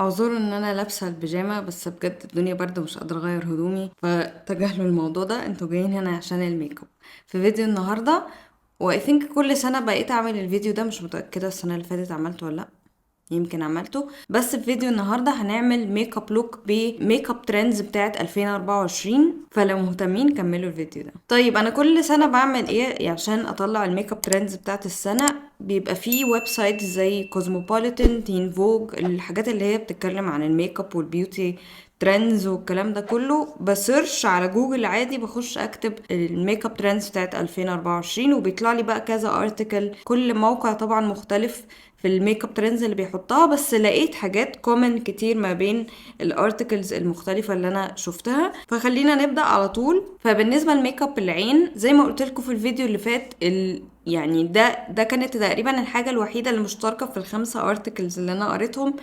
اعذروا ان انا لابسه البيجامه، بس بجد الدنيا برد ومش قادره اغير هدومي، فتجاهلوا الموضوع ده. انتوا جايين هنا عشان الميك اب في فيديو النهارده. و I think كل سنه بقيت اعمل الفيديو ده، مش متاكده السنه اللي فاتت عملته ولا لا، يمكن عملته. بس في فيديو النهارده هنعمل ميك اب لوك بميك اب ترندز بتاعه 2024، فلو مهتمين كملوا الفيديو ده. طيب انا كل سنه بعمل ايه عشان اطلع الميك اب ترندز بتاعه السنه؟ بيبقى فيه ويب سايت زي كوزموبوليتان، تين فوج، الحاجات اللي هي بتتكلم عن الميك اب والبيوتي ترندز والكلام ده كله. بسيرش على جوجل عادي، بخش اكتب الميك اب ترندز بتاعت 2024 وبيطلع لي بقى كذا ارتكل، كل موقع طبعا مختلف في الميك اب ترندز اللي بيحطها. بس لقيت حاجات كومن كتير ما بين الارتكلز المختلفة اللي انا شفتها، فخلينا نبدأ على طول. فبالنسبة للميك اب العين، زي ما قلت لكم في الفيديو اللي فات، يعني ده كانت تقريبا الحاجة الوحيدة اللي مشتركة في الخمسة ارتكلز اللي انا قريتهم،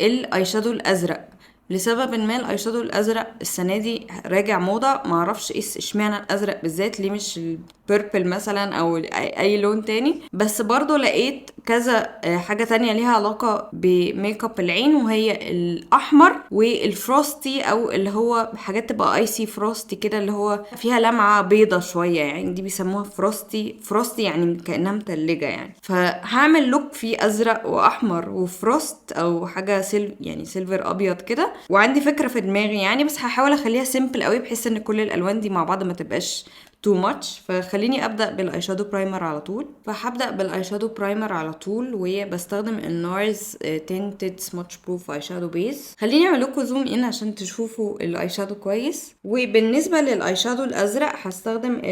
الاي شادو الازرق. لسبب ما الاي شادو الازرق السنه دي راجع موضه، معرفش ايه اشمعنى الازرق بالذات، ليه مش البيربل مثلا او أي لون تاني. بس برضو لقيت كذا حاجه تانية ليها علاقه بميك اب العين، وهي الاحمر والفروستي، او اللي هو حاجات تبقى ايسي فروستي كده، اللي هو فيها لمعه بيضه شويه، يعني دي بيسموها فروستي يعني كانها متلجه يعني. فهعمل لوك فيه ازرق واحمر وفروست، او حاجه يعني سيلفر ابيض كده. وعندي فكره في دماغي يعني، بس هحاول اخليها سيمبل قوي بحيث ان كل الالوان دي مع بعض ما تبقاش تو ماتش. فخليني ابدا بالاي شادو برايمر على طول. فهبدا بالاي شادو برايمر على طول، وبستخدم النارز تنتد سماتش بروف اي شادو بيز. خليني اعمل لكم زوم ان عشان تشوفوا الاي شادو كويس. وبالنسبه للاي شادو الازرق هستخدم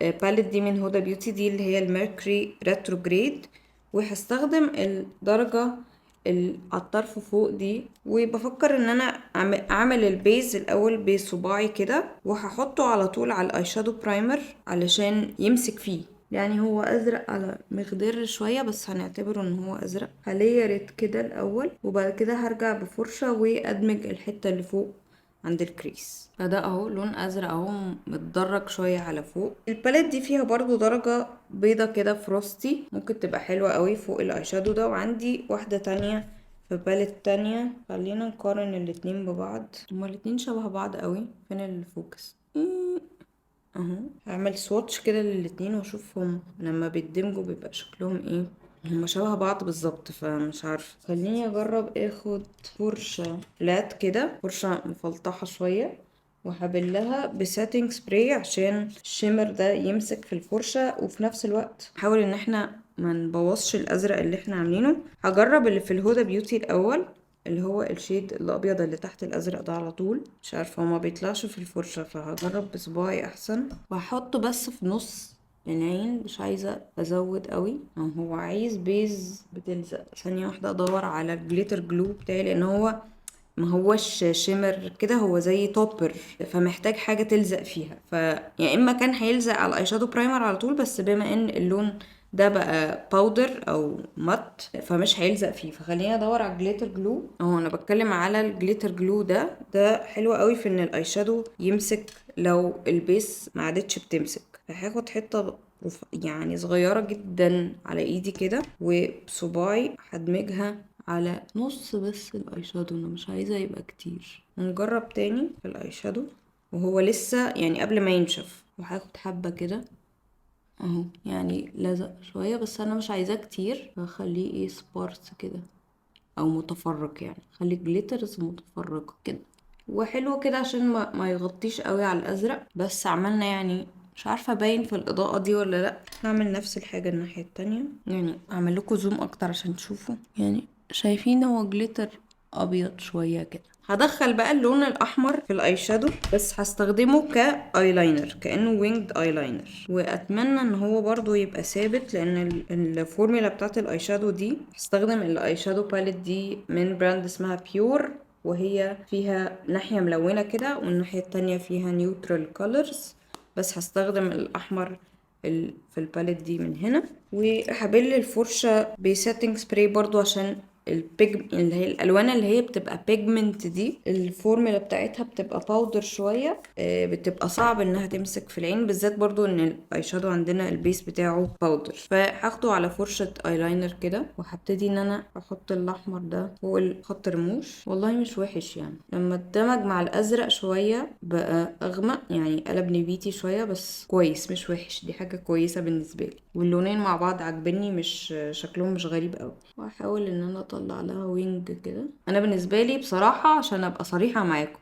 الباليت دي من هدى بيوتي، دي اللي هي الميركوري ريتروجريد. وهستخدم الدرجه على الطرف فوق دي. وبفكر ان انا اعمل البيز الاول بصباعي كده، وهحطه على طول على الاي شادو برايمر علشان يمسك فيه. يعني هو ازرق على مخضر شويه، بس هنعتبره ان هو ازرق. هليرت كده الاول، وبعد كده هرجع بفرشه وادمج الحته اللي فوق عند الكريس. فده اهو لون ازرق اهو، متدرج شويه على فوق. الباليت دي فيها برضو درجه بيضه كده فروستي، ممكن تبقى حلوه قوي فوق الاي شادو ده. وعندي واحده تانية في باليت تانية. خلينا نقارن الاتنين ببعض، هما الاتنين شبه بعض قوي. فين الفوكس؟ اهو. هعمل سواتش كده للاتنين واشوفهم لما بيتدمجوا بيبقى شكلهم ايه. هما شبه بعض بالظبط، فمش عارفه. خليني اجرب اخد فرشه فلات كده، فرشه مفلطحه شويه، وهبلها بساتنج سبراي عشان الشيمر ده يمسك في الفرشه. وفي نفس الوقت حاول ان احنا ما نبوظش الازرق اللي احنا عاملينه. هجرب اللي في الهدى بيوتي الاول، اللي هو الشيد الابيض اللي تحت الازرق ده على طول. مش عارفه، هو ما بيطلعش في الفرشه، فهجرب بصباعي احسن. وهحطه بس في نص العين، مش عايزه ازود قوي. هو عايز بيز بتلزق. ثانيه واحده ادور على الجليتر جلو بتاعي، لان هو ما هوش شيمر كده، هو زي توبر، فمحتاج حاجه تلزق فيها. يا اما كان هيلزق على الاي شادو برايمر على طول، بس بما ان اللون ده بقى باودر او مات فمش هيلزق فيه. فخليني ادور على الجليتر جلو. اهو انا بتكلم على الجليتر جلو ده حلو قوي في ان الاي شادو يمسك لو البيس ما عادتش بتمسك. فهاخد حته يعني صغيره جدا على ايدي كده، وبصباعي هدمجها على نص بس الاي شادو، انا مش عايزه يبقى كتير. نجرب تاني في الاي شادو وهو لسه يعني قبل ما ينشف. وهاخد حبه كده اهو، يعني لزق شويه بس انا مش عايزاه كتير، فخليه ايه سبارس كده او متفرق، يعني خلي جليترز متفرقه كده وحلو كده عشان ما يغطيش قوي على الازرق. بس عملنا يعني، مش عارفه باين في الاضاءه دي ولا لا. هعمل نفس الحاجه الناحيه التانية، يعني اعمل لكم زوم اكتر عشان تشوفوا. يعني شايفين هو جليتر ابيض شويه كده. هدخل بقى اللون الاحمر في الاي شادو، بس هستخدمه كايلاينر، كانه وينجد ايلاينر. واتمنى ان هو برضو يبقى ثابت، لان الفورميلا بتاعت الاي شادو دي هستخدم الاي شادو باليت دي من براند اسمها بيور، وهي فيها ناحية ملونة كده والناحية التانية فيها نيوترال كولرز. بس هستخدم الأحمر في الباليت دي من هنا. وهبل الفرشة بسيتنج سبراي برضو عشان اللي هي الالوان اللي هي بتبقى بيجمنت دي، الفورمولا بتاعتها بتبقى باودر شويه، بتبقى صعب انها تمسك في العين، بالذات برضو ان الاي شادو عندنا البيس بتاعه باودر. فهاخده على فرشه ايلاينر كده، وهبتدي ان انا احط الاحمر ده فوق خط الرموش. والله مش وحش يعني، لما اتدمج مع الازرق شويه بقى اغمق، يعني قلب نبيتي شويه، بس كويس مش وحش، دي حاجه كويسه بالنسبه لي. واللونين مع بعض عاجبني، مش شكلهم مش غريب قوي. واحاول ان انا اطلع لها وينج كده. انا بالنسبه لي بصراحه عشان ابقى صريحه معاكم،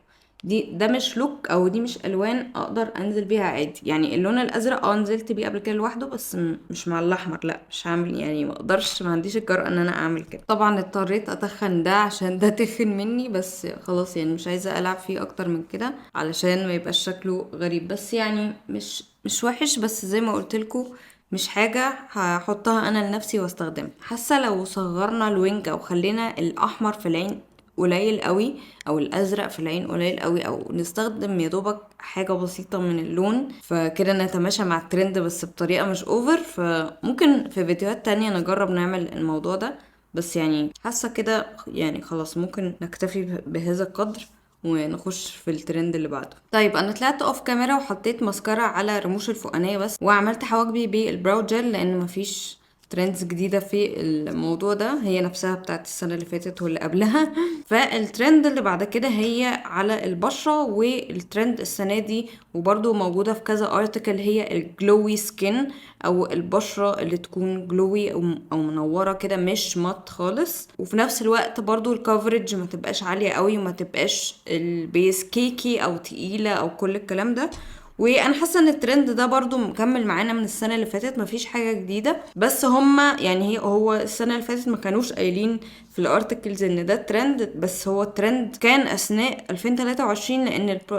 ده مش لوك او دي مش الوان اقدر انزل بيها عادي. يعني اللون الازرق نزلت بيه قبل كده لوحده، بس مش مع الاحمر، لا مش هعمل، يعني ما اقدرش، ما عنديش الجرأة ان انا اعمل كده. طبعا اضطريت اتخن ده عشان ده تخن مني، بس خلاص يعني مش عايزه العب فيه اكتر من كده علشان ما يبقاش شكله غريب. بس يعني مش وحش، بس زي ما قلت لكم مش حاجة هحطها انا لنفسي واستخدمها. حاسة لو صغرنا الوينج او خلينا الاحمر في العين قليل قوي، او الازرق في العين قليل قوي، او نستخدم يا دوبك حاجة بسيطة من اللون، فكده نتماشى مع الترند بس بطريقة مش اوفر. فممكن في فيديوهات تانية نجرب نعمل الموضوع ده، بس يعني حاسة كده يعني خلاص ممكن نكتفي بهذا القدر ونخش في الترند اللي بعده. طيب انا طلعت اوف كاميرا وحطيت ماسكارا على رموش الفوقانيه بس، وعملت حواجبي بالبراو جel لان مفيش ترندز جديدة في الموضوع ده، هي نفسها بتاعت السنة اللي فاتت واللي قبلها. فالترند اللي بعد كده هي على البشرة، والترند السنة دي وبرضو موجودة في كذا ارتكل هي الجلوي سكين، او البشرة اللي تكون جلوي او منورة كده، مش مات خالص، وفي نفس الوقت برضو الكفرج ما تبقاش عالية قوي وما تبقاش البيس كيكي او تقيلة او كل الكلام ده. وانا حاسه ان الترند ده برضو مكمل معانا من السنه اللي فاتت، مفيش حاجه جديده، بس هما يعني هو السنه اللي فاتت ما كانوش قايلين في الارتكلز ان ده ترند، بس هو الترند كان اثناء 2023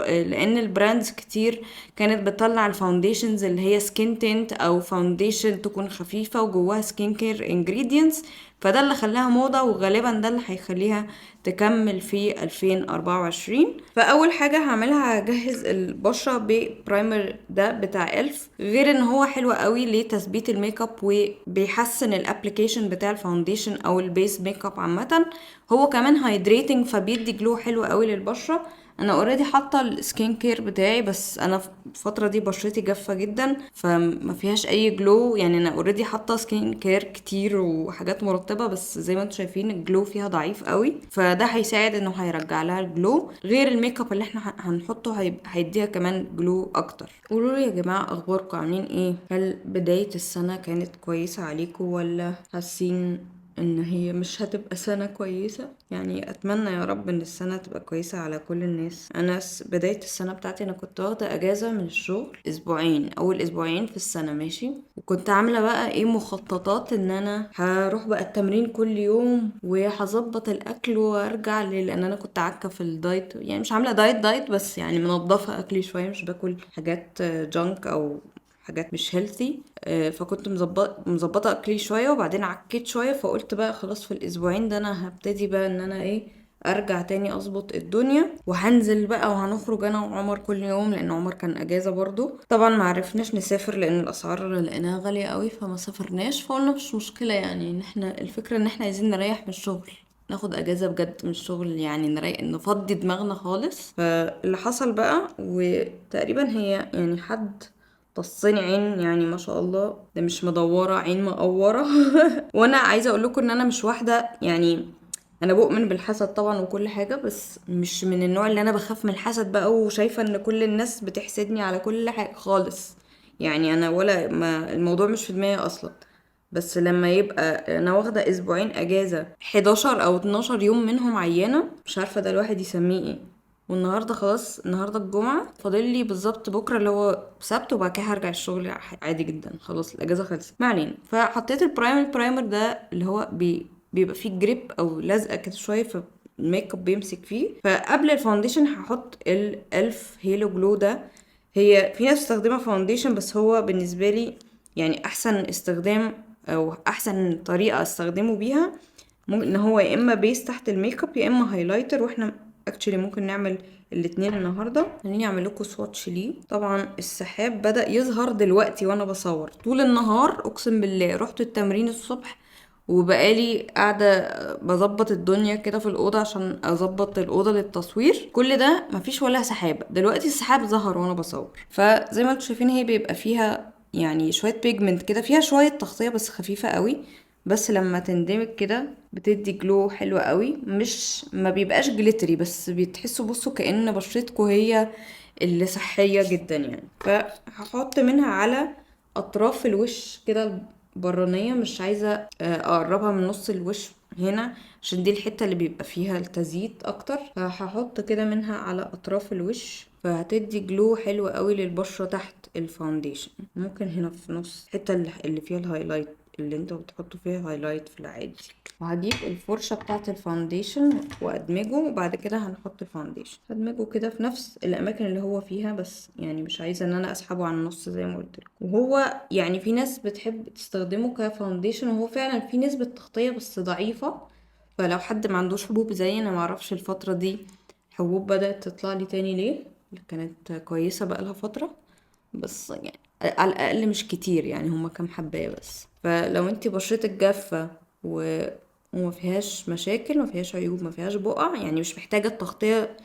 لان البراندز كتير كانت بتطلع الفاونديشنز اللي هي سكين تنت او فاونديشن تكون خفيفه وجواها سكين كير انجريدينتس، فده اللي خلاها موضة، وغالبا ده اللي هيخليها تكمل في 2024. فأول حاجة هعملها هجهز البشرة ببرايمر ده بتاع إلف، غير ان هو حلو قوي لتثبيت الميك اب وبيحسن الابليكيشن بتاع الفاونديشن او البيس ميك اب عامة. هو كمان هايدريتنج فبيدي جلو حلو قوي للبشرة. انا اوريدي حاطه السكين كير بتاعي، بس انا في الفتره دي بشرتي جافه جدا فما فيهاش اي جلو، يعني انا اوريدي حاطه سكين كير كتير وحاجات مرطبه، بس زي ما انتم شايفين الجلو فيها ضعيف قوي، فده هيساعد انه هيرجع لها الجلو، غير الميك اب اللي احنا هنحطه هيديها كمان جلو اكتر. قولوا لي يا جماعه اخباركم عاملين ايه؟ هل بدايه السنه كانت كويسه عليكم ولا حاسين ان هي مش هتبقى سنة كويسة؟ يعني اتمنى يا رب ان السنة تبقى كويسة على كل الناس. انا بداية السنة بتاعتي انا كنت واخدة اجازة من الشغل اسبوعين، اول اسبوعين في السنة ماشي، وكنت عاملة بقى ايه مخططات ان انا هروح بقى التمرين كل يوم وهظبط الاكل وارجع لان انا كنت عاكة في الدايت، يعني مش عاملة دايت بس يعني منظفة اكلي شوية، مش باكل حاجات جانك او حاجات مش هيلثي. فكنت مظبطه اكلي شويه، وبعدين عكيت شويه، فقلت بقى خلاص في الاسبوعين ده انا هبتدي بقى ان انا ايه ارجع تاني اظبط الدنيا، وهنزل بقى وهنخرج انا وعمر كل يوم، لان عمر كان اجازه برضو. طبعا ما عرفناش نسافر لان الاسعار لقيناها غاليه قوي، فما سافرناش، فقلنا مش مشكله، يعني ان احنا الفكره ان احنا عايزين نريح من الشغل، ناخد اجازه بجد من الشغل، يعني نفضي دماغنا خالص. فاللي حصل بقى، وتقريبا هي يعني حد بصني عين، يعني ما شاء الله ده مش مدورة، عين مقورة. وانا عايزة اقول لكم ان انا مش واحدة، يعني انا بؤمن بالحسد طبعا وكل حاجة، بس مش من النوع اللي انا بخاف من الحسد بقى وشايفة ان كل الناس بتحسدني على كل حاجة خالص. يعني انا ولا ما الموضوع مش في دماغي اصلا، بس لما يبقى انا واخدة اسبوعين اجازة 11 او 12 يوم منهم عيانة، مش عارفة ده الواحد يسميه ايه. والنهارده خلاص، النهارده الجمعه، فاضل لي بالظبط بكره اللي هو سبت، وبعد كده هرجع الشغل عادي جدا، خلاص الاجازه خلصت. ما علينا. فحطيت البرايمر ده اللي هو بيبقى فيه جريب او لزقه كده شويه، فالميك اب بيمسك فيه. فقبل الفاونديشن هحط الالف هيلو جلو ده. هي في ناس بتستخدمها فاونديشن، بس هو بالنسبه لي يعني احسن استخدام او احسن طريقه استخدمه بيها ممكن ان هو يا اما بيس تحت الميك اب يا اما هايلايتر، واحنا اكشلي ممكن نعمل الاتنين النهارده. خليني اعمل لكم سواتش ليه. طبعا السحاب بدأ يظهر دلوقتي وانا بصور، طول النهار اقسم بالله رحت التمرين الصبح وبقالي قاعدة بظبط الدنيا كده في الأوضة عشان أظبط الأوضة للتصوير. كل ده مفيش ولا سحابة. دلوقتي السحاب ظهر وأنا بصور، فزي ما انتوا شايفين هي بيبقى فيها يعني شوية بيجمنت كده، فيها شوية تغطية بس خفيفة قوي، بس لما تندمج كده بتدي جلو حلو قوي. مش ما بيبقاش جليتري، بس بتحسوا بصوا كأن بشرتكوا هي اللي صحية جدا يعني. فهحط منها على أطراف الوش كده برانية، مش عايزة اقربها من نص الوش هنا عشان دي الحتة اللي بيبقى فيها التزييت اكتر. فهحط كده منها على اطراف الوش، فهتدي جلو حلو قوي للبشرة تحت الفاونديشن. ممكن هنا في نص الحتة اللي فيها الهايلايت، اللي انتوا بتحطوا فيها هايلايت في العادي. وهجيب الفرشة بتاعة الفاونديشن وادمجه، وبعد كده هنحط الفاونديشن. هدمجه كده في نفس الاماكن اللي هو فيها، بس يعني مش عايزة ان انا اسحبه على النص زي ما قلت لكم. وهو يعني في ناس بتحب تستخدمه كفاونديشن، وهو فعلا في نسبة تغطية بس ضعيفة. فلو حد ما عندوش حبوب زي انا، معرفش الفترة دي حبوب بدأت تطلع لي تاني ليه، كانت كويسة بقالها فترة بس يعني على الاقل مش كتير، يعني هما كام حبايه بس. فلو انتي بشرتك جافه وما فيهاش مشاكل، ما فيهاش عيوب، ما فيهاش بقع، يعني مش محتاجه التغطيه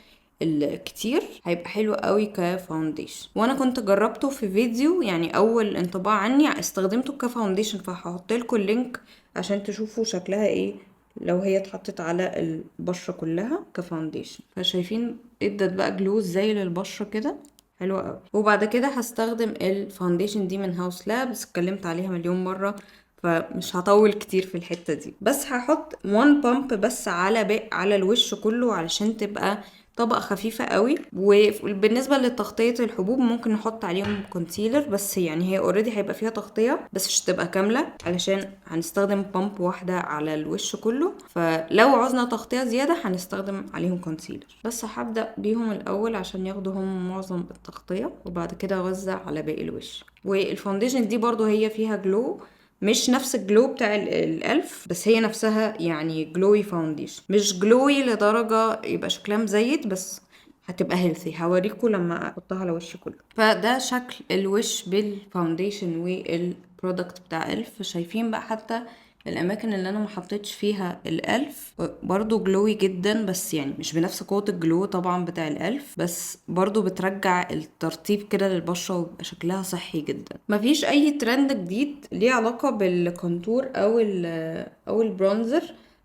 الكتير، هيبقى حلو قوي كفاونديشن. وانا كنت جربته في فيديو، يعني اول انطباع عني استخدمته كفاونديشن، فهحط لكم اللينك عشان تشوفوا شكلها ايه لو هي اتحطت على البشره كلها كفاونديشن. فشايفين ادت بقى جلو ازاي للبشره كده، حلوة قوي. وبعد كده هستخدم الفاونديشن دي من هاوس لابس، اتكلمت عليها مليون مرة فمش هطول كتير في الحتة دي. بس هحط 1 بامب بس على على الوش كله علشان تبقى طبقة خفيفة قوي. وبالنسبة لتغطية الحبوب ممكن نحط عليهم كونسيلر، بس يعني هي اوريدي هيبقى فيها تغطية بس مش تبقى كاملة علشان هنستخدم بامب واحدة على الوش كله. فلو عوزنا تغطية زيادة هنستخدم عليهم كونسيلر. بس هبدأ بيهم الأول عشان ياخدوا هم معظم التغطية، وبعد كده أوزع على باقي الوش. والفاونديشن دي برضو هي فيها جلو، مش نفس الجلو بتاع الألف، بس هي نفسها يعني جلوي فاونديشن، مش جلوي لدرجة يبقى شكلها مزيت، بس هتبقى هيلثي. هوريكم لما احطها على وشي كله. فده شكل الوش بالفاونديشن والبرودكت بتاع ألف. شايفين بقى حتى الاماكن اللي انا ما حطيتش فيها الألف برضو جلوي جدا، بس يعني مش بنفس قوة الجلو طبعا بتاع الألف، بس برضو بترجع الترطيب كده للبشرة ويبقى شكلها صحي جدا. مفيش اي ترند جديد ليه علاقة بالكونتور او البرونزر،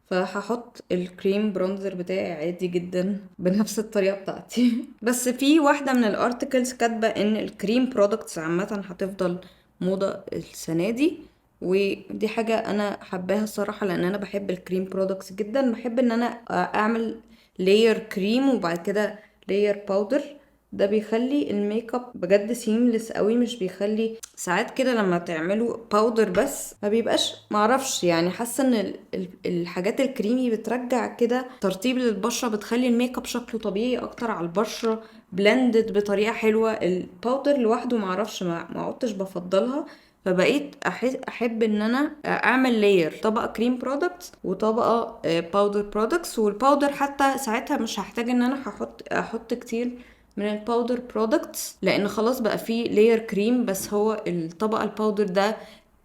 فهحط الكريم برونزر بتاعي عادي جدا بنفس الطريقة بتاعتي. بس في واحدة من الارتكلز كاتبة ان الكريم برودكتس عامة هتفضل موضة السنة دي، ودي حاجة انا حباها الصراحة، لان انا بحب الكريم برودكتس جدا. بحب ان انا اعمل لاير كريم وبعد كده لاير باودر. ده بيخلي الميك اب بجد سيملس قوي، مش بيخلي ساعات كده لما تعملوا باودر بس ما بيبقاش، معرفش يعني، حاسه ان الحاجات الكريمي بترجع كده ترطيب للبشره، بتخلي الميك اب شكله طبيعي اكتر على البشره، بلندد بطريقه حلوه. الباودر لوحده معرفش، ما عدتش بفضلها، فبقيت احب ان انا اعمل لاير، طبقه كريم برودكتس وطبقه باودر برودكتس. والباودر حتى ساعتها مش هحتاج ان انا احط كتير من الباودر برودكتس، لان خلاص بقى فيه لاير كريم. بس هو الطبقه الباودر ده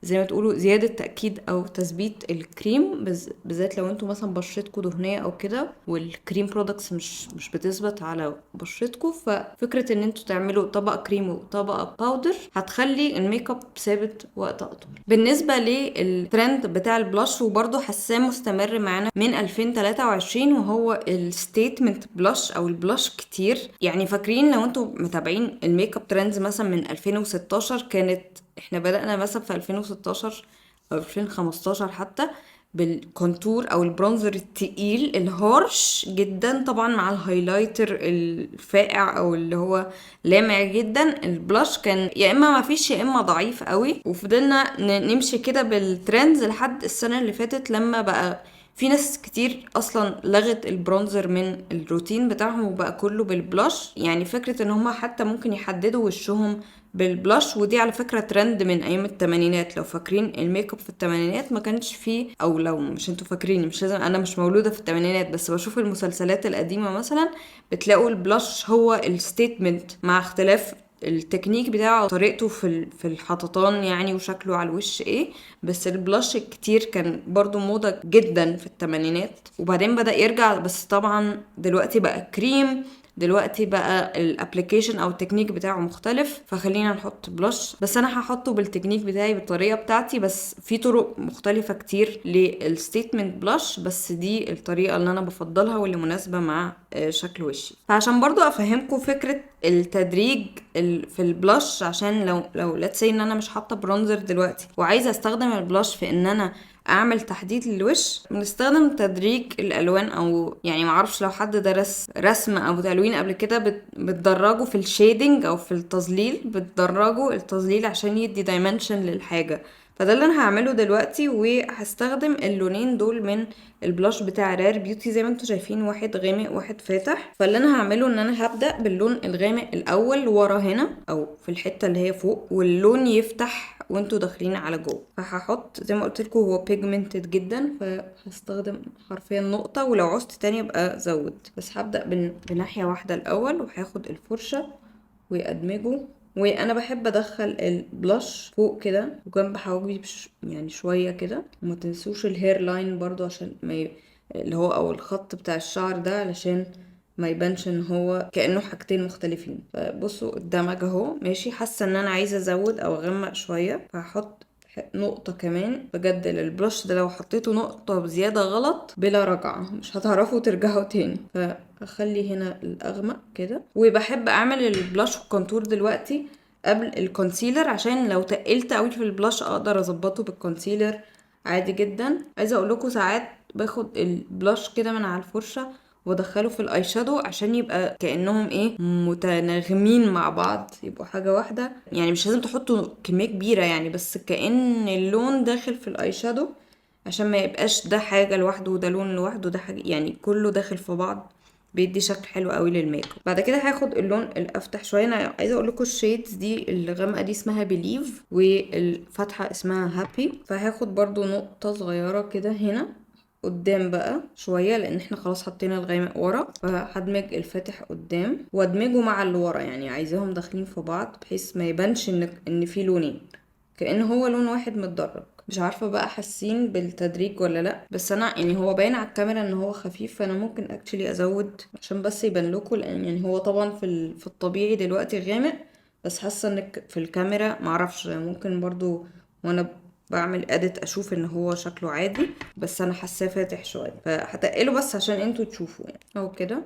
زي ما تقولوا زيادة تأكيد أو تثبيت الكريم، بالذات لو انتوا مثلا بشرتكوا دهنية أو كده والكريم برودكتس مش بتثبت على بشرتكوا. ففكرة ان انتوا تعملوا طبقة كريم وطبقة باودر هتخلي الميك اب ثابت وقت أطول. بالنسبة للترند بتاع البلاش، وبرضه حاساه مستمر معانا من 2023، وهو الستيتمنت بلاش أو البلاش كتير. يعني فاكرين لو انتوا متابعين الميك اب ترندز مثلا من 2016، كانت احنا بدأنا مثلا في 2016 او 2015 حتى بالكونتور او البرونزر التقيل الهارش جدا، طبعا مع الهايلايتر الفاقع او اللي هو لامع جدا. البلاش كان يا اما ما فيش يا اما ضعيف قوي، وفضلنا نمشي كده بالترندز لحد السنة اللي فاتت لما بقى في ناس كتير اصلا لغت البرونزر من الروتين بتاعهم وبقى كله بالبلاش. يعني فكرة ان هما حتى ممكن يحددوا وشهم بالبلاش، ودي على فكرة ترند من ايام التمانينات. لو فاكرين الميك اب في التمانينات ما كانش فيه، او لو مش انتوا فاكرين مش لازم، انا مش مولودة في التمانينات بس بشوف المسلسلات القديمة مثلا بتلاقوا البلاش هو الستيتمنت، مع اختلاف التكنيك بتاعه طريقته في الحططان يعني وشكله على الوش ايه. بس البلاش كتير كان برضو موضة جدا في الثمانينات، وبعدين بدأ يرجع، بس طبعا دلوقتي بقى كريم، دلوقتي بقى الابليكيشن او التكنيك بتاعه مختلف. فخلينا نحط بلاش، بس انا هحطه بالتكنيك بتاعي بالطريقه بتاعتي، بس في طرق مختلفه كتير للستيتمنت بلاش، بس دي الطريقه اللي انا بفضلها واللي مناسبه مع شكل وشي. فعشان برضو افهمكم فكره التدريج في البلاش، عشان لو let's say ان انا مش حاطه برونزر دلوقتي وعايزه استخدم البلاش في ان انا اعمل تحديد للوش، بنستخدم تدريج الالوان، او يعني معرفش لو حد درس رسم او تلوين قبل كده بتدرجوا في الشيدنج او في التظليل، بتدرجوا التظليل عشان يدي دايمنشن للحاجه. فده اللي انا هعمله دلوقتي، وهستخدم اللونين دول من البلاش بتاع رير بيوتي. زي ما انتم شايفين واحد غامق واحد فاتح. فاللي انا هعمله ان انا هبدأ باللون الغامق الاول ورا هنا او في الحتة اللي هي فوق، واللون يفتح وانتوا داخلين على جوه. فهحط زي ما قلت لكم هو بيجمنتد جدا، فهستخدم حرفيا نقطة، ولو عوزت تاني ابقى زود. بس هبدأ بناحية واحدة الاول، وهاخد الفرشة وادمجه. وانا بحب ادخل البلاش فوق كده وجنب حواجبي يعني شويه كده. وما تنسوش الهير لاين برضو عشان ما اللي هو او الخط بتاع الشعر ده، علشان ما يبانش ان هو كانه حاجتين مختلفين. فبصوا الدمج اهو ماشي. حاسه ان انا عايزه ازود او اغمق شويه، فهحط نقطة كمان. بجد البلاش ده لو حطيته نقطة بزيادة غلط بلا رجعة مش هتعرفوا ترجعوا تاني. فأخلي هنا الأغمق كده. وبحب أعمل البلاش والكونتور دلوقتي قبل الكونسيلر، عشان لو تقلت قوي في البلاش أقدر أظبطه بالكونسيلر عادي جدا. عايزة أقولكوا ساعات باخد البلاش كده من على الفرشة وادخله في الاي شادو عشان يبقى كانهم ايه متناغمين مع بعض، يبقوا حاجه واحده. يعني مش لازم تحطوا كميه كبيره يعني، بس كأن اللون داخل في الاي شادو، عشان ما يبقاش ده حاجه لوحده وده لون لوحده وده حاجه، يعني كله داخل في بعض، بيدي شكل حلو قوي للميك اب. بعد كده هاخد اللون الافتح شويه. انا عايزه اقول لكم الشيدز دي الغامقه دي اسمها بليف، والفاتحه اسمها هابي. فهاخد برضو نقطه صغيره كده هنا قدام بقى شويه، لان احنا خلاص حطينا الغامق ورا. فهدمج الفاتح قدام وادمجه مع اللي ورا، يعني عايزاهم داخلين في بعض بحيث ما يبانش ان في لونين، كأن هو لون واحد متدرج. مش عارفه بقى حاسين بالتدريج ولا لا، بس انا يعني هو باين على الكاميرا ان هو خفيف، فانا ممكن اكشلي ازود عشان بس يبان لكم، لان يعني هو طبعا في الطبيعي دلوقتي غامق، بس حاسه ان في الكاميرا معرفش، ممكن برضو وانا بعمل اديت اشوف ان هو شكله عادي، بس انا حاساه فاتح شويه. فهتقله بس عشان انتوا تشوفوا يعني اهو كده.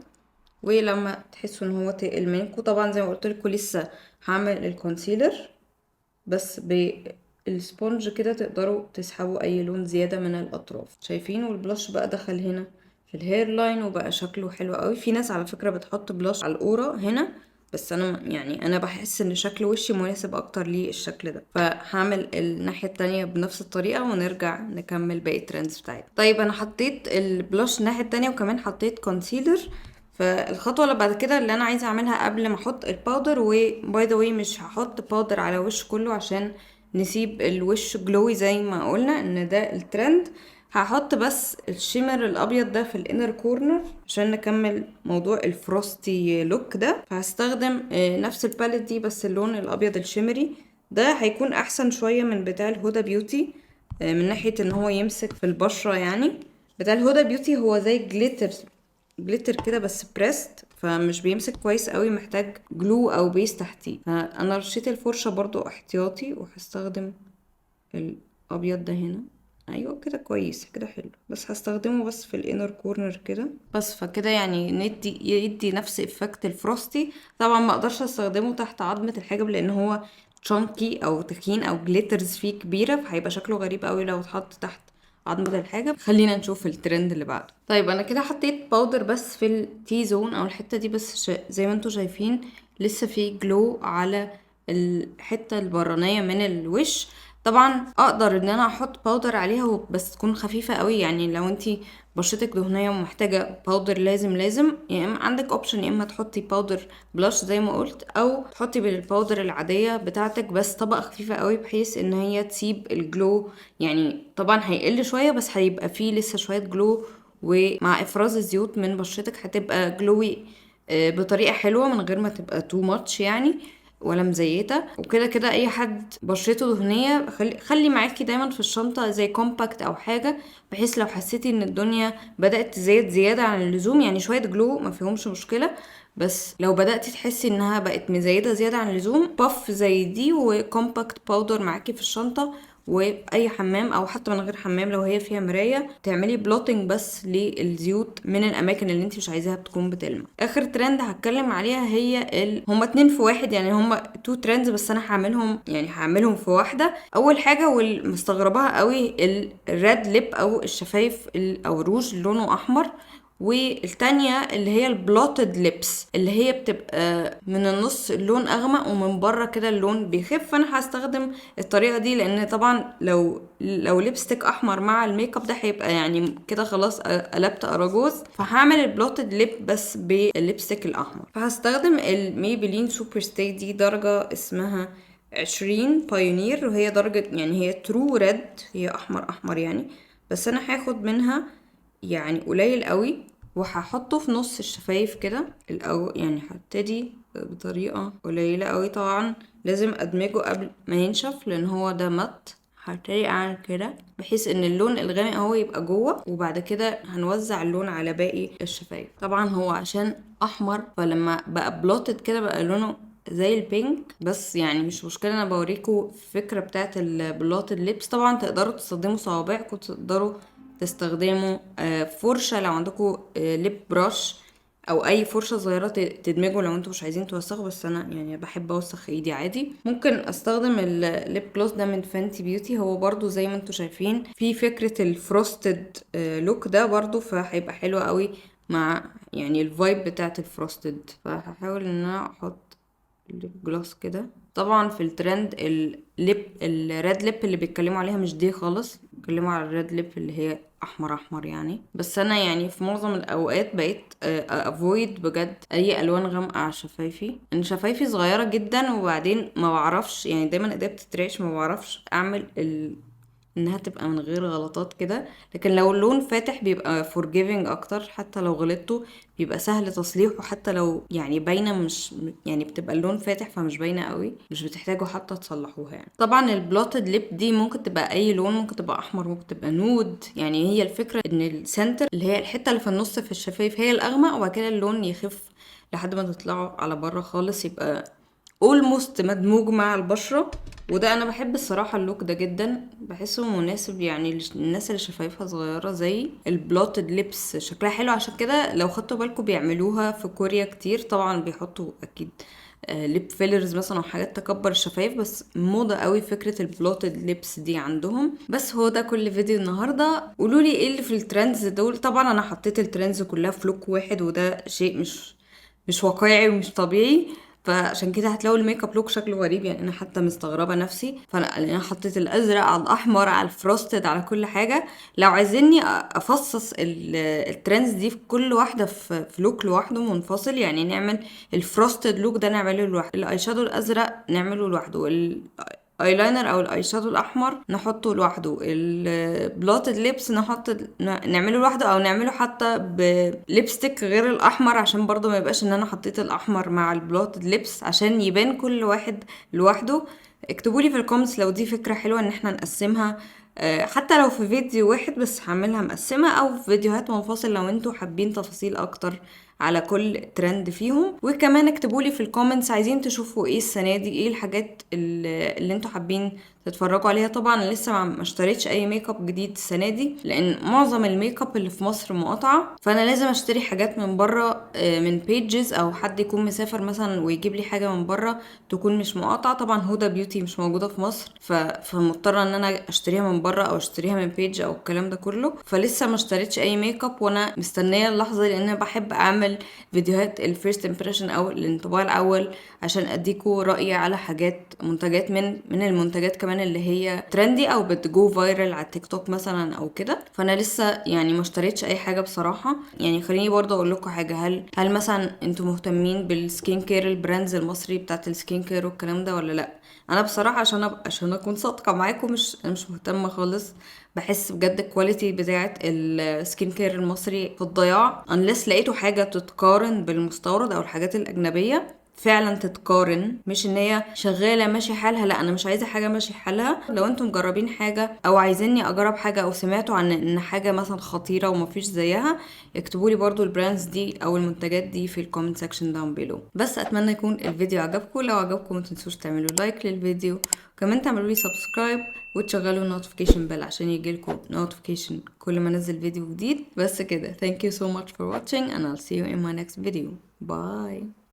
ولما تحسوا ان هو تقل منكم، طبعا زي ما قلت لكم لسه هعمل الكونسيلر، بس بالسبونج كده تقدروا تسحبوا اي لون زياده من الاطراف. شايفين؟ والبلاش بقى دخل هنا في الهير لاين وبقى شكله حلو قوي. في ناس على فكره بتحط بلاش على القوره هنا، بس انا يعني انا بحس ان شكل وشي مناسب اكتر للشكل ده. فهعمل الناحيه التانية بنفس الطريقه ونرجع نكمل باقي الترندز بتاعتنا. طيب انا حطيت البلاش الناحيه التانية وكمان حطيت كونسيلر. فالخطوه اللي بعد كده اللي انا عايزه اعملها قبل ما احط الباودر، وباي ذا واي مش هحط باودر على وش كله عشان نسيب الوش جلوي زي ما قلنا ان ده الترند. هحط بس الشيمر الابيض ده في الانر كورنر عشان نكمل موضوع الفروستي لوك ده. فهستخدم نفس الباليت دي بس اللون الابيض الشيمري ده هيكون احسن شويه من بتاع الهدى بيوتي، من ناحيه ان هو يمسك في البشره. يعني بتاع الهدى بيوتي هو زي جليتر كده بس بريست، فمش بيمسك كويس قوي، محتاج جلو او بيس تحتيه. فانا رشيت الفرشه برضو احتياطي، وهستخدم الابيض ده هنا. ايوه كده كويس كده حلو، بس هستخدمه بس في الانر كورنر كده بس. فكده يعني يدي نفس افكت الفروستي. طبعا ما اقدرش استخدمه تحت عظمه الحاجب لان هو تشانكي او تخين او جليترز فيه كبيره، فهيبقى شكله غريب قوي لو اتحط تحت عظمة الحاجة. خلينا نشوف الترند اللي بعده. طيب انا كده حطيت باودر بس في التي زون او الحتة دي بس، زي ما انتوا شايفين لسه في جلو على الحتة البرانية من الوش. طبعا اقدر ان انا احط باودر عليها بس تكون خفيفة قوي، يعني لو انتي بشرتك دهنية ومحتاجة باودر لازم يا اما عندك اوبشن يا اما تحطي باودر بلاش زي ما قلت، او تحطي بالباودر العادية بتاعتك بس طبقة خفيفة قوي بحيث ان هي تسيب الجلو. يعني طبعا هيقل شوية بس هيبقى فيه لسه شوية جلو، ومع افراز الزيوت من بشرتك هتبقى جلوي بطريقة حلوة من غير ما تبقى تو ماتش يعني. ولا مزيته. وكده كده اي حد بشرته دهنيه خلي معاكي دايما في الشنطه زي كومباكت او حاجه، بحيث لو حسيتي ان الدنيا بدات تزيد زياده عن اللزوم، يعني شويه جلو ما فيهمش مشكله، بس لو بدأتي تحسي انها بقت مزيدة زيادة عن اللزوم، باف زي دي وكومباكت باودر معاكي في الشنطة، واي حمام او حتى من غير حمام لو هي فيها مرايه تعملي بلوتنج بس للزيوت من الاماكن اللي انت مش عايزاها تكون بتلمع. اخر ترند هتكلم عليها هي هما 2 في 1، يعني هما 2 ترندز بس انا هعملهم في واحده. اول حاجه والمستغرباها قوي الريد ليب او الشفايف او الروج لونه احمر، والتانية اللي هي البلوتد ليبس اللي هي بتبقى من النص اللون اغمق ومن بره كده اللون بيخف. فانا هستخدم الطريقة دي لان طبعا لو ليبستيك احمر مع الميك اب ده هيبقى يعني كده خلاص قلبت اراجوز، فهعمل البلوتد ليب بس بالليبستيك الاحمر. فهستخدم الميبلين سوبر ستاي دي درجة اسمها 20 بايونير، وهي درجة يعني هي ترو ريد، هي احمر يعني، بس انا هاخد منها يعني قليل قوي وهحطه في نص الشفايف كده يعني هبتدي بطريقة قليلة قوي. طبعا لازم ادمجه قبل ما ينشف لان هو ده مات. هبتدي اعمل كده بحيث ان اللون الغامق هو يبقى جوه، وبعد كده هنوزع اللون على باقي الشفايف. طبعا هو عشان احمر فلما بقى بلوتد كده بقى لونه زي البينك، بس يعني مش مشكلة. انا بوريكم الفكرة بتاعت البلوتد ليبس. طبعا تقدروا تستخدموا صوابعكم، تقدروا تستخدموا فرشة لو عندكم ليب براش او اي فرشة صغيرة تدمجوا لو انتوا مش عايزين توسخوا، بس انا يعني بحب اوسخ ايدي عادي. ممكن استخدم الليب جلوس ده من فانتي بيوتي، هو برضو زي ما انتوا شايفين في فكرة الفروستد لوك ده برضو، فهيبقى حلو قوي مع يعني الفايب بتاعت الفروستد. فهحاول ان انا احط الليب جلوس كده. طبعا في الترند الريد ليب اللي بيتكلموا عليها مش دي خالص، بيتكلموا على الريد ليب اللي هي احمر يعني. بس انا يعني في معظم الاوقات بقيت افويد بجد اي الوان غامقه على شفايفي، ان شفايفي صغيره جدا، وبعدين ما بعرفش يعني دايما ايديا بتترعش، ما بعرفش اعمل انها تبقى من غير غلطات كده. لكن لو اللون فاتح بيبقى forgiving اكتر، حتى لو غلطته بيبقى سهل تصليحه، حتى لو يعني باينه مش يعني بتبقى اللون فاتح فمش باينه قوي، مش بتحتاجوا حتى تصلحوها يعني. طبعا البلوتد ليب دي ممكن تبقى اي لون، ممكن تبقى احمر، ممكن تبقى نود. يعني هي الفكره ان السنتر اللي هي الحته اللي في النص في الشفايف هي الاغمق، وبعد كده اللون يخف لحد ما تطلعوا على بره خالص، يبقى اولموست مدموج مع البشرة. وده انا بحب الصراحة اللوك ده جدا، بحسه مناسب يعني للناس اللي شفايفها صغيرة زي البلوتد ليبس، شكلها حلو. عشان كده لو خدتوا بالكم بيعملوها في كوريا كتير، طبعا بيحطوا اكيد ليب فيلرز مثلا او حاجات تكبر الشفايف، بس موضة قوي فكرة البلوتد ليبس دي عندهم. بس هو ده كل فيديو النهاردة. قولولي ايه اللي في الترندز دول. طبعا انا حطيت الترندز كلها في لوك واحد، وده شيء مش واقعي ومش طبيعي، فعشان كده هتلاقوا الميك اب لوك شكله غريب. يعني انا حتى مستغربه نفسي، انا حطيت الازرق على الاحمر على الفروستد على كل حاجه. لو عايزيني افصص الترندز دي في كل واحده في لوك لوحده منفصل، يعني نعمل الفروستد لوك ده نعمله لوحده، الاي شادو الازرق نعمله لوحده، ايلاينر او الاي شادو الاحمر نحطه لوحده، البلوتد ليبس نعمله لوحده، او نعمله حتى بليبستيك غير الاحمر، عشان برضو ما يبقاش ان انا حطيت الاحمر مع البلوتد ليبس، عشان يبان كل واحد لوحده. اكتبولي في الكومنتس لو دي فكرة حلوة ان احنا نقسمها، حتى لو في فيديو واحد بس هعملها مقسمة، او في فيديوهات منفصل لو انتوا حابين تفاصيل اكتر على كل ترند فيهم. وكمان اكتبولي في الكومنتس عايزين تشوفوا ايه السنة دي، ايه الحاجات اللي انتوا حابين تتفرجوا عليها. طبعا انا لسه ما اشتريتش اي ميك اب جديد السنه دي، لان معظم الميك اب اللي في مصر مقاطعه، فانا لازم اشتري حاجات من بره من بيجز، او حد يكون مسافر مثلا ويجيب لي حاجه من بره تكون مش مقاطعه. طبعا هدى بيوتي مش موجوده في مصر، فمضطره ان انا اشتريها من بره او اشتريها من بيج او الكلام ده كله. فلسه ما اشتريتش اي ميك اب، وانا مستنيه اللحظه دي، لان انا بحب اعمل فيديوهات الفيرست امبريشن او الانطباع الاول، عشان اديكوا رايي على منتجات من المنتجات كمان اللي هي ترندي او بتجو فايرال على التيك توك مثلا او كده. فانا لسه يعني ما اشتريتش اي حاجه بصراحه. يعني خليني برضه اقول لكم حاجه، هل مثلا انتوا مهتمين بالسكين كير، البراندز المصري بتاعت السكين كير والكلام ده ولا لا؟ انا بصراحه عشان اكون صادقه معاكم، مش مهتمه خالص. بحس بجد الكواليتي بتاعت السكين كير المصري في الضياع، unless لقيتوا حاجه تتقارن بالمستورد او الحاجات الاجنبيه. فعلا تتقارن، مش ان هي شغاله ماشي حالها. لا، انا مش عايزه حاجه ماشي حالها. لو انتم مجربين حاجه او عايزيني اجرب حاجه او سمعتوا عن ان حاجه مثلا خطيره ومفيش زيها، اكتبوا لي برضو البراندز دي او المنتجات دي في الكومنت سيكشن داون بيلو. بس اتمنى يكون الفيديو عجبكم. لو عجبكم ما تنسوش تعملوا لايك للفيديو، كمان تعملوا لي سبسكرايب وتشغلوا النوتيفيكيشن بيل عشان يجيلكم نوتيفيكيشن كل ما انزل فيديو جديد. بس كده. Thank you so much for watching and I'll see you in my next video. Bye.